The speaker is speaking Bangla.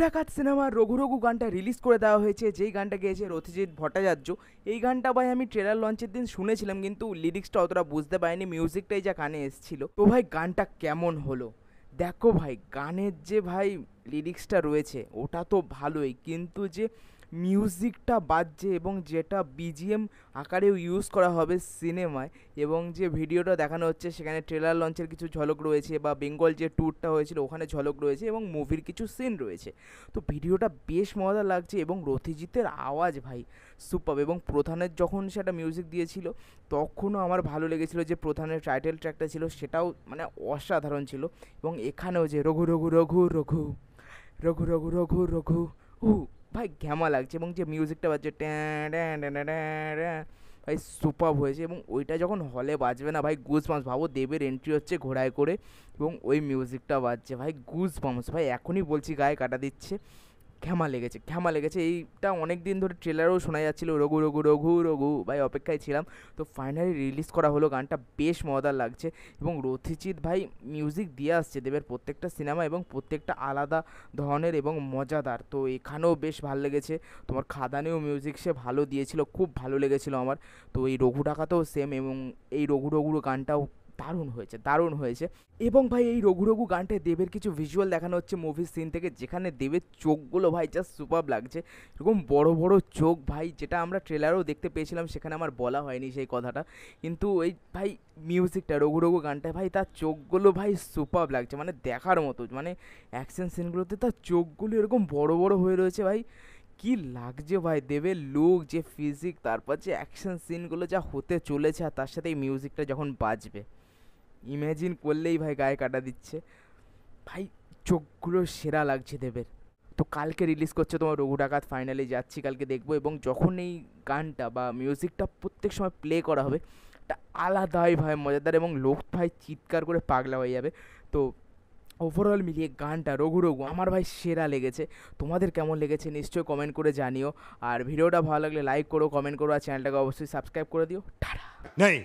ডাকাত সিনেমার রঘু রঘু গানটা রিলিজ করে দেওয়া হয়েছে, যেই গানটা গেয়েছে রথিজিৎ ভট্টাচার্য। এই গানটা ভাই আমি ট্রেলার লঞ্চের দিন শুনেছিলাম, কিন্তু লিরিক্সটা অতটা বুঝতে পারিনি, মিউজিকটাই যা কানে এসেছিল। তো ভাই গানটা কেমন হলো দেখো ভাই, গানের যে ভাই লিরিক্সটা রয়েছে ওটা তো ভালোই, কিন্তু যে মিউজিকটা বাজছে এবং যেটা বিজিএম আকারেও ইউজ করা হবে সিনেমায়, এবং যে ভিডিওটা দেখানো হচ্ছে সেখানে ট্রেলার লঞ্চের কিছু ঝলক রয়েছে, বা বেঙ্গল যে ট্যুরটা হয়েছিল ওখানে ঝলক রয়েছে, এবং মুভির কিছু সিন রয়েছে। তো ভিডিওটা বেশ মজা লাগছে, এবং রথিজিতের আওয়াজ ভাই সুপার। এবং প্রধানের যখন সেটা মিউজিক দিয়েছিল তখনও আমার ভালো লেগেছিলো, যে প্রধানের টাইটেল ট্র্যাকটা ছিল সেটাও মানে অসাধারণ ছিল। এবং এখানেও যে রঘু রঘু রঘু রঘু রঘু রঘু রঘু রঘু উ ভাই ঘ্যামা লাগছে, এবং যে মিউজিকটা বাজছে ভাই সুপার হয়েছে। এবং ওইটা যখন হলে বাজবে না ভাই, গুজ বাম্পস। ভাবো দেবের এন্ট্রি হচ্ছে ঘোড়ায় করে এবং ওই মিউজিকটা বাজছে, ভাই গুজ বাম্পস। ভাই এখনই বলছি গায়ে কাটা দিচ্ছে, ঘ্যামা লেগেছে, ঘ্যামা লেগেছে। এইটা অনেক দিন ধরে ট্রেলারেও শোনা যাচ্ছিলো, রঘু রঘু রঘু রঘু, ভাই অপেক্ষায় ছিলাম। তো ফাইনালি রিলিজ করা হলো, গানটা বেশ মজাদার লাগছে। এবং রথিজিৎ ভাই মিউজিক দিয়ে আসছে দেবের প্রত্যেকটা সিনেমা, এবং প্রত্যেকটা আলাদা ধরনের এবং মজাদার। তো এখানেও বেশ ভালো লেগেছে। তোমার খাদানেও মিউজিক সে ভালো দিয়েছিল, খুব ভালো লেগেছিলো আমার। তো এই রঘু ডাকাতেও সেম, এবং এই রঘু রঘুর গানটাও দারুণ হয়েছে, দারুণ হয়েছে। এবং ভাই এই রঘু রঘু গানটায় দেবের কিছু ভিজুয়াল দেখানো হচ্ছে মুভির সিন থেকে, যেখানে দেবের চোখগুলো ভাই জাস্ট সুপার লাগছে। এরকম বড় বড় চোখ ভাই, যেটা আমরা ট্রেলারেও দেখতে পেয়েছিলাম, সেখানে আমার বলা হয়নি সেই কথাটা। কিন্তু ওই ভাই মিউজিকটা রঘু রঘু গানটায় ভাই তার চোখগুলো ভাই সুপার লাগছে, মানে দেখার মতো। মানে অ্যাকশন সিনগুলোতে তার চোখগুলো এরকম বড় বড় হয়ে রয়েছে ভাই, কি লাগছে ভাই দেবের লুক, যে ফিজিক, তারপর যে অ্যাকশন সিনগুলো যা হতে চলেছে, আর তার সাথে এই মিউজিকটা যখন বাজবে, ইম্যাজিন করলেই ভাই গায়ে কাটা দিচ্ছে। ভাই চোখগুলো সেরা লাগছে দেবের। তো কালকে রিলিজ করছে তোমার রঘু ডাকাত, ফাইনালি যাচ্ছি কালকে দেখবো। এবং যখন এই গানটা বা মিউজিকটা প্রত্যেক সময় প্লে করা হবে, একটা আলাদাই ভাই মজাদার, এবং লোক ভাই চিৎকার করে পাগলা হয়ে যাবে। তো ওভারঅল মিলিয়ে গানটা রঘু রঘু আমার ভাই সেরা লেগেছে। তোমাদের কেমন লেগেছে নিশ্চয়ই কমেন্ট করে জানিও। আর ভিডিওটা ভালো লাগলে লাইক করো, কমেন্ট করো, আর চ্যানেলটাকে অবশ্যই সাবস্ক্রাইব করে দিও। টাটা। नहीं